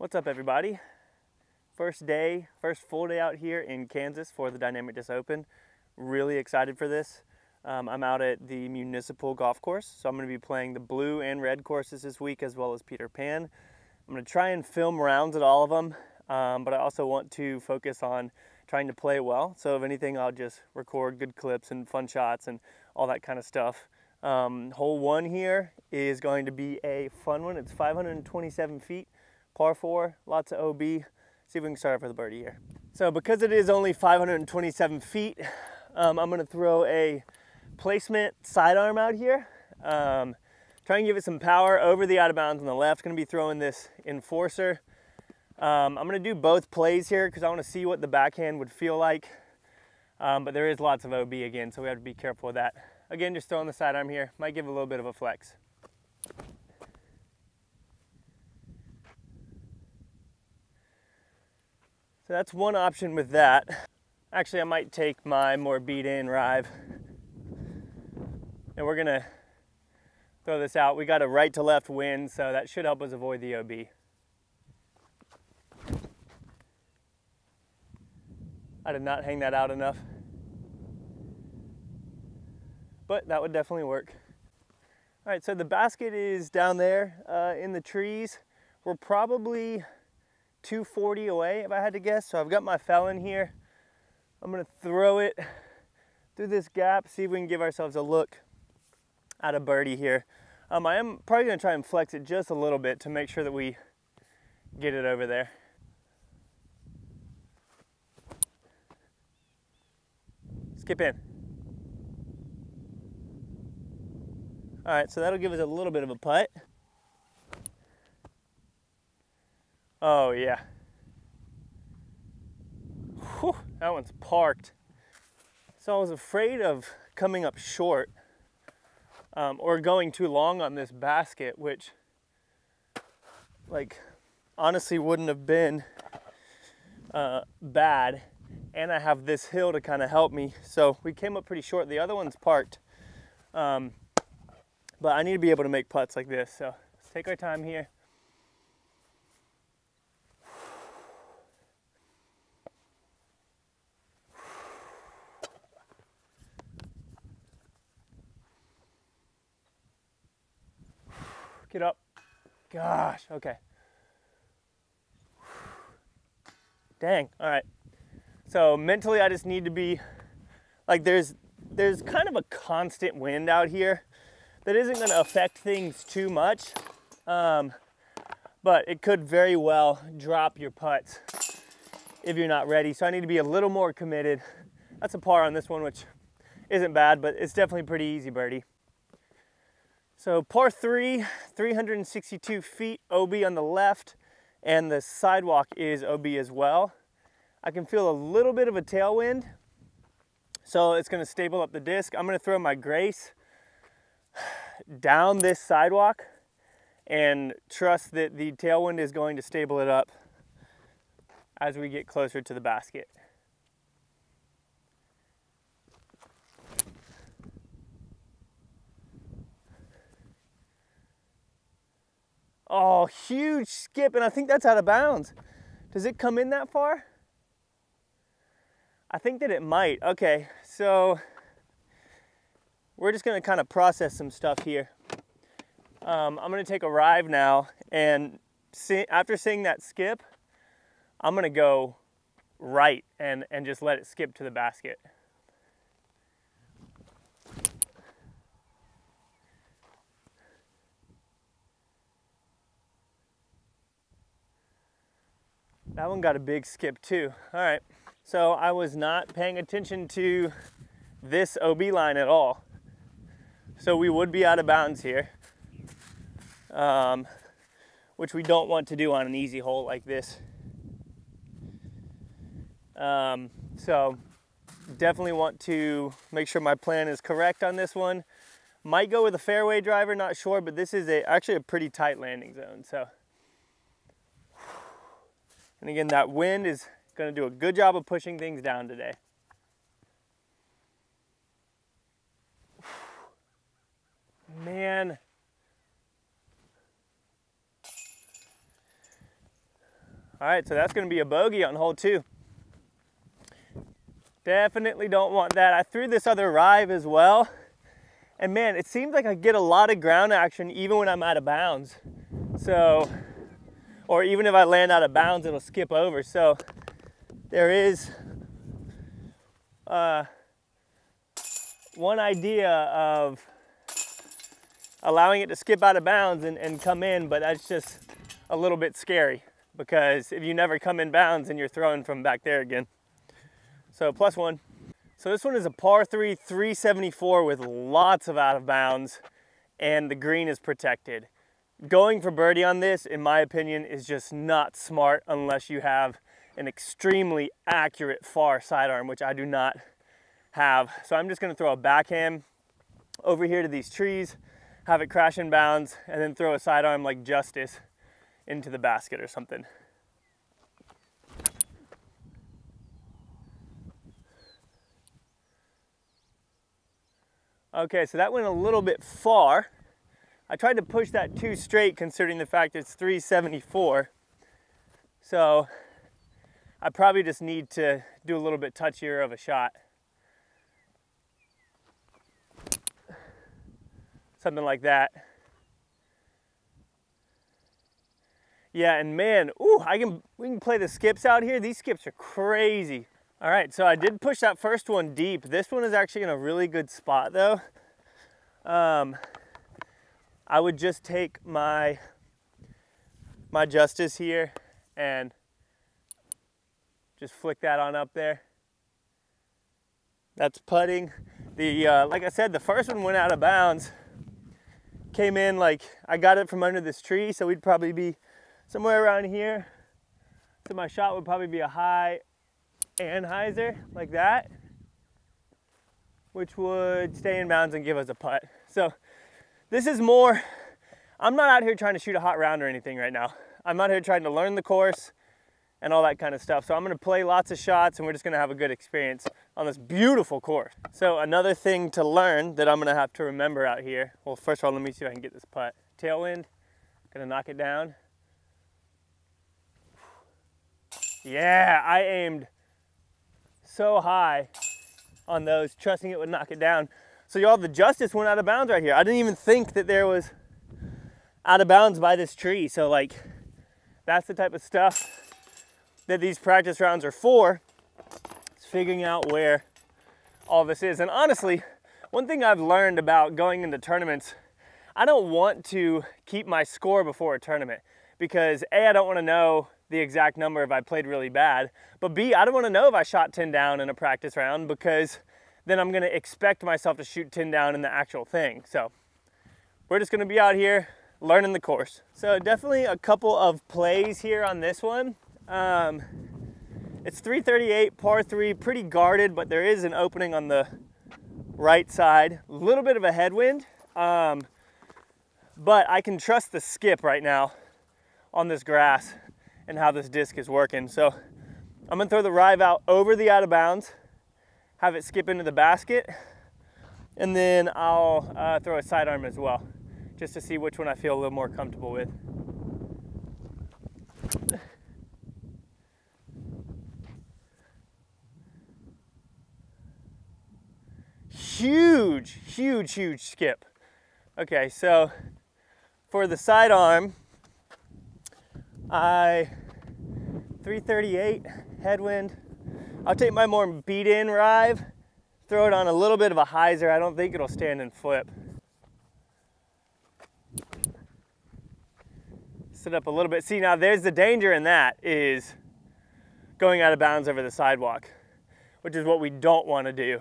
What's up, everybody? First full day out here in Kansas for the Dynamic Disc Open. Really excited for this. I'm out at the Municipal golf course, so I'm going to be playing the blue and red courses this week as well as Peter Pan. I'm going to try and film rounds at all of them, but I also want to focus on trying to play well. So if anything, I'll just record good clips and fun shots and all that kind of stuff. Hole 1 here is going to be a fun one. It's 527 feet. Par 4, lots of OB. See if we can start off with a birdie here. So because it is only 527 feet, I'm gonna throw a placement sidearm out here. Try and give it some power over the out of bounds on the left. Gonna be throwing this enforcer. I'm gonna do both plays here because I wanna see what the backhand would feel like. But there is lots of OB again, so we have to be careful with that. Again, just throwing the sidearm here. Might give a little bit of a flex. So that's one option with that. Actually, I might take my more beat-in Rive. And we're gonna throw this out. We got a right to left wind, so that should help us avoid the OB. I did not hang that out enough. But that would definitely work. All right, so the basket is down there in the trees. We're probably 240 away if I had to guess. So I've got my felon here. I'm gonna throw it through this gap, see if we can give ourselves a look at a birdie here. I am probably gonna try and flex it just a little bit to make sure that we get it over there. Skip in. All right, so that'll give us a little bit of a putt. Oh yeah. Whew, that one's parked. So I was afraid of coming up short or going too long on this basket, which honestly wouldn't have been bad. And I have this hill to kind of help me. So we came up pretty short. The other one's parked. But I need to be able to make putts like this. So let's take our time here. Get up. Gosh, okay. Dang, all right. So mentally I just need to be, there's kind of a constant wind out here that isn't gonna affect things too much, but it could very well drop your putts if you're not ready. So I need to be a little more committed. That's a par on this one, which isn't bad, but it's definitely a pretty easy birdie. So par 3, 362 feet, OB on the left, and the sidewalk is OB as well. I can feel a little bit of a tailwind, so it's gonna stable up the disc. I'm gonna throw my Grace down this sidewalk and trust that the tailwind is going to stable it up as we get closer to the basket. Oh, huge skip, and I think that's out of bounds. Does it come in that far? I think that it might. Okay, so we're just gonna kind of process some stuff here. I'm gonna take a Rive now, and after seeing that skip, I'm gonna go right and just let it skip to the basket. That one got a big skip too. All right, so I was not paying attention to this OB line at all. So we would be out of bounds here, which we don't want to do on an easy hole like this. So definitely want to make sure my plan is correct on this one. Might go with a fairway driver, not sure, but this is actually a pretty tight landing zone. So. And again, that wind is going to do a good job of pushing things down today. Man. All right, so that's gonna be a bogey on hole 2. Definitely don't want that. I threw this other rive as well. And man, it seems like I get a lot of ground action even when I'm out of bounds. So, or even if I land out of bounds, it'll skip over. So there is one idea of allowing it to skip out of bounds and come in, but that's just a little bit scary because if you never come in bounds and you're throwing from back there again. So +1. So this one is a par 3, 374 with lots of out of bounds and the green is protected. Going for birdie on this, in my opinion, is just not smart unless you have an extremely accurate far sidearm, which I do not have. So I'm just gonna throw a backhand over here to these trees, have it crash in bounds, and then throw a sidearm like Justice into the basket or something. Okay, so that went a little bit far. I tried to push that 2 straight considering the fact it's 374. So I probably just need to do a little bit touchier of a shot. Something like that. Yeah, and man, ooh, we can play the skips out here. These skips are crazy. All right, so I did push that first one deep. This one is actually in a really good spot though. I would just take my Justice here and just flick that on up there. That's putting. Like I said, the first one went out of bounds. Came in like, I got it from under this tree, so we'd probably be somewhere around here. So my shot would probably be a high Anheuser like that, which would stay in bounds and give us a putt. So this is more, I'm not out here trying to shoot a hot round or anything right now. I'm out here trying to learn the course and all that kind of stuff. So I'm gonna play lots of shots and we're just gonna have a good experience on this beautiful course. So another thing to learn that I'm gonna have to remember out here, well, first of all, let me see if I can get this putt. Tailwind, gonna knock it down. Yeah, I aimed so high on those, trusting it would knock it down. So y'all, the Justice went out of bounds right here. I didn't even think that there was out of bounds by this tree. So like, that's the type of stuff that these practice rounds are for. It's figuring out where all this is. And honestly, one thing I've learned about going into tournaments, I don't want to keep my score before a tournament because A, I don't want to know the exact number if I played really bad, but B, I don't want to know if I shot 10 down in a practice round because then I'm going to expect myself to shoot 10 down in the actual thing. So we're just going to be out here learning the course. So definitely a couple of plays here on this one. It's 338, par 3, pretty guarded, but there is an opening on the right side. A little bit of a headwind, but I can trust the skip right now on this grass and how this disc is working. So I'm gonna throw the rive out over the out of bounds, have it skip into the basket, and then I'll throw a sidearm as well, just to see which one I feel a little more comfortable with. Huge, huge, huge skip. Okay, so for the sidearm, 338 headwind. I'll take my more beat-in rive, throw it on a little bit of a hyzer. I don't think it'll stand and flip. Sit up a little bit. See, now there's the danger in that, is going out of bounds over the sidewalk, which is what we don't want to do.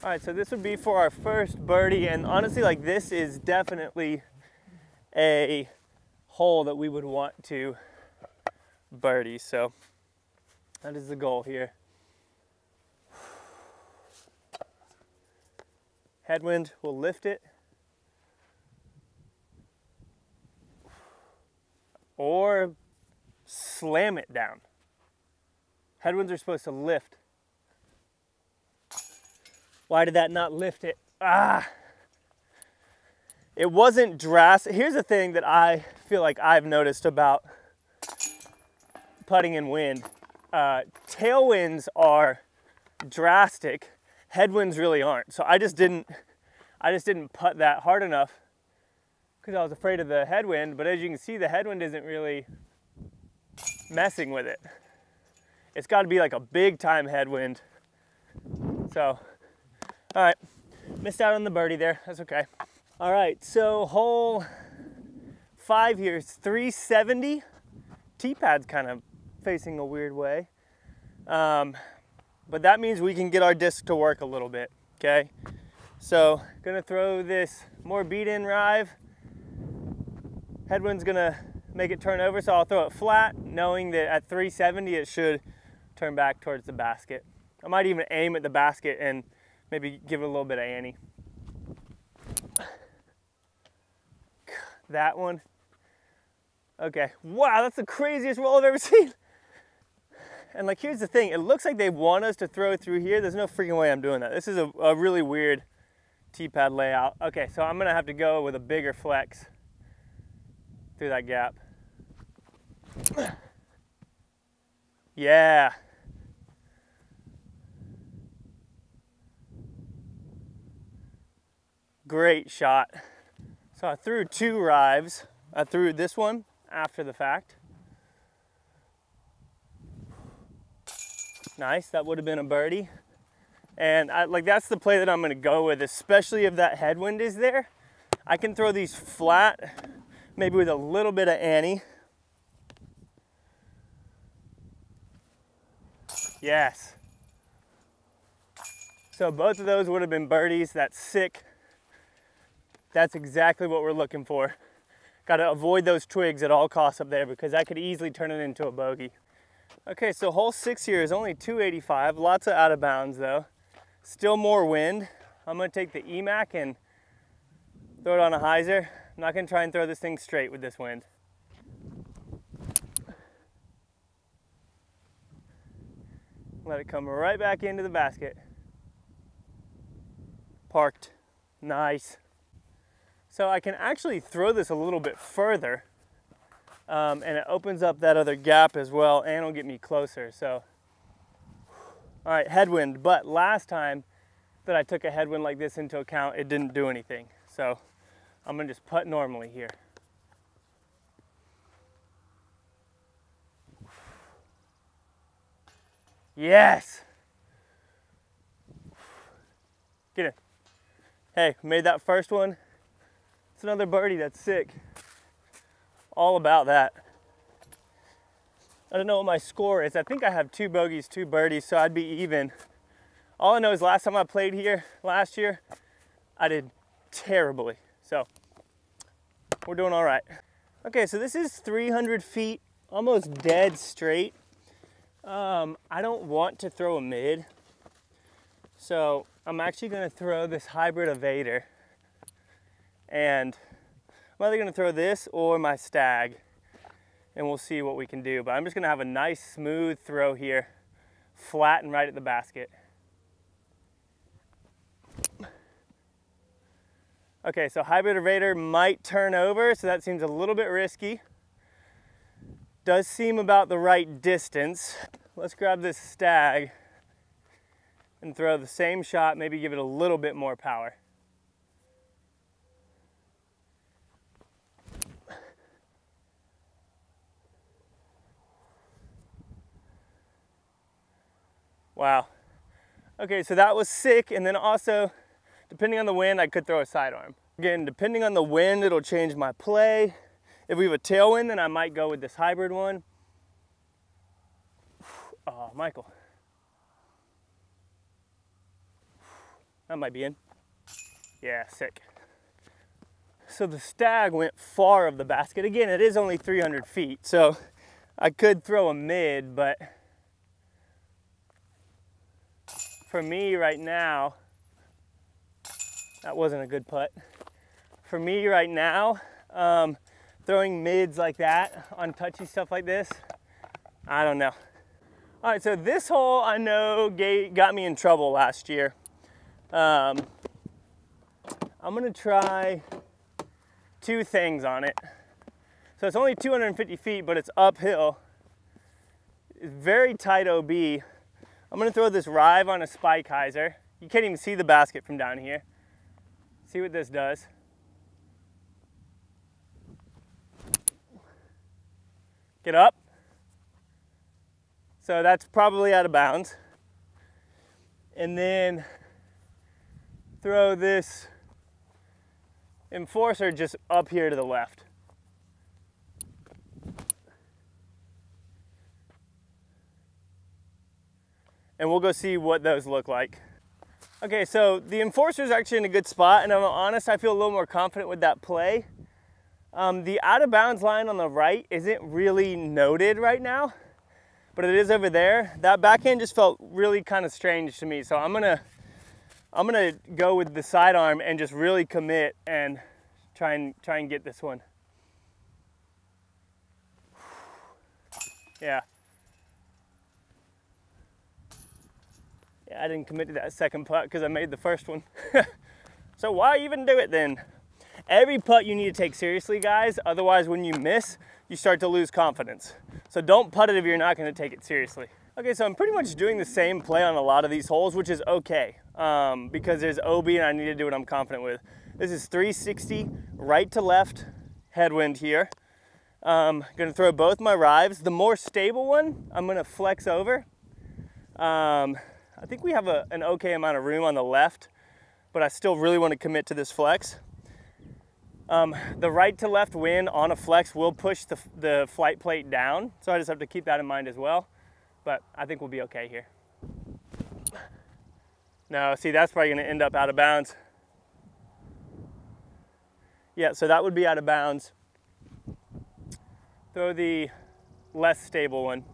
All right, so this would be for our first birdie, and honestly, like, this is definitely a hole that we would want to birdie, so that is the goal here. Headwind will lift it, or slam it down. Headwinds are supposed to lift. Why did that not lift it? Ah! It wasn't drastic. Here's the thing that I feel like I've noticed about putting in wind. Tailwinds are drastic. Headwinds really aren't. So I just didn't putt that hard enough because I was afraid of the headwind. But as you can see, the headwind isn't really messing with it. It's got to be like a big time headwind. So, all right, missed out on the birdie there. That's okay. All right, so hole 5 here is 370. Tee pad's kind of facing a weird way. But that means we can get our disc to work a little bit, okay? So, gonna throw this more beat-in drive. Headwind's gonna make it turn over, so I'll throw it flat, knowing that at 370 it should turn back towards the basket. I might even aim at the basket and maybe give it a little bit of ante. That one. Okay, wow, that's the craziest roll I've ever seen. And like, here's the thing, it looks like they want us to throw through here. There's no freaking way I'm doing that. This is a really weird tee pad layout. Okay, so I'm gonna have to go with a bigger flex through that gap. Yeah. Great shot. So I threw 2 rives. I threw this one after the fact. Nice, that would have been a birdie. And that's the play that I'm gonna go with, especially if that headwind is there. I can throw these flat, maybe with a little bit of ante. Yes. So both of those would have been birdies. That's sick. That's exactly what we're looking for. Got to avoid those twigs at all costs up there because I could easily turn it into a bogey. Okay, so hole 6 here is only 285. Lots of out of bounds though. Still more wind. I'm gonna take the EMAC and throw it on a hyzer. I'm not gonna try and throw this thing straight with this wind. Let it come right back into the basket. Parked. Nice. So I can actually throw this a little bit further, and it opens up that other gap as well, and it'll get me closer. So, all right, headwind. But last time that I took a headwind like this into account, it didn't do anything. So I'm gonna just putt normally here. Yes. Get in. Hey, made that first one. It's another birdie. That's sick. All about that. I don't know what my score is. I think I have 2 bogeys, 2 birdies, so I'd be even. All I know is last time I played here last year, I did terribly. So we're doing all right. Okay, so this is 300 feet, almost dead straight. I don't want to throw a mid, so I'm actually gonna throw this hybrid evader, and I'm either gonna throw this or my stag, and we'll see what we can do. But I'm just gonna have a nice smooth throw here, flat and right at the basket. Okay, so hybrid evader might turn over, so that seems a little bit risky. Does seem about the right distance. Let's grab this stag and throw the same shot, maybe give it a little bit more power. Wow. Okay, so that was sick, and then also, depending on the wind, I could throw a sidearm. Again, depending on the wind, it'll change my play. If we have a tailwind, then I might go with this hybrid one. Oh, Michael. That might be in. Yeah, sick. So the stag went far of the basket. Again, it is only 300 feet, so I could throw a mid, but for me right now, that wasn't a good putt. For me right now, throwing mids like that on touchy stuff like this, I don't know. All right, so this hole I know got me in trouble last year. I'm gonna try 2 things on it. So it's only 250 feet, but it's uphill. is very tight OB. I'm gonna throw this rive on a spike hyzer. You can't even see the basket from down here. See what this does. Get up. So that's probably out of bounds. And then throw this enforcer just up here to the left. And we'll go see what those look like. Okay, so the enforcer is actually in a good spot, and I'm honest, I feel a little more confident with that play. The out of bounds line on the right isn't really noted right now, but it is over there. That backhand just felt really kind of strange to me, so I'm gonna go with the sidearm and just really commit and try and get this one. Yeah. Yeah, I didn't commit to that second putt because I made the first one. So why even do it then? Every putt you need to take seriously, guys. Otherwise, when you miss, you start to lose confidence. So don't putt it if you're not going to take it seriously. Okay, so I'm pretty much doing the same play on a lot of these holes, which is okay, because there's OB and I need to do what I'm confident with. This is 360 right to left headwind here. Gonna throw both my rives. The more stable one, I'm gonna flex over. I think we have an okay amount of room on the left, but I still really want to commit to this flex. The right to left wind on a flex will push the flight plate down, so I just have to keep that in mind as well. But I think we'll be okay here. No, see, that's probably gonna end up out of bounds. Yeah, so that would be out of bounds. Throw the less stable one.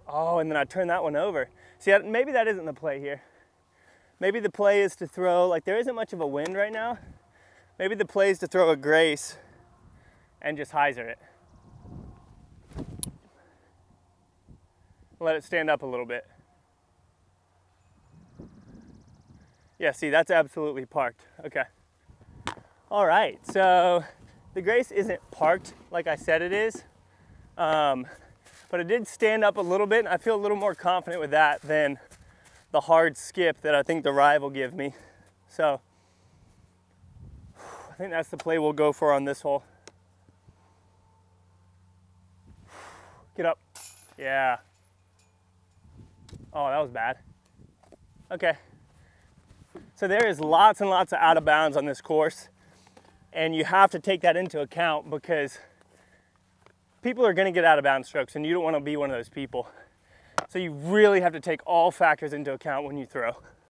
Oh, and then I turn that one over. See, maybe that isn't the play here. Maybe the play is to throw, like there isn't much of a wind right now. Maybe the play is to throw a grace and just hyzer it. Let it stand up a little bit. Yeah, see, that's absolutely parked. Okay. All right, so the grace isn't parked like I said it is, but it did stand up a little bit, and I feel a little more confident with that than the hard skip that I think the rive will give me. So I think that's the play we'll go for on this hole. Get up. Yeah. Oh, that was bad. Okay. So there is lots and lots of out of bounds on this course, and you have to take that into account because people are going to get out of bounds strokes, and you don't want to be one of those people. So you really have to take all factors into account when you throw.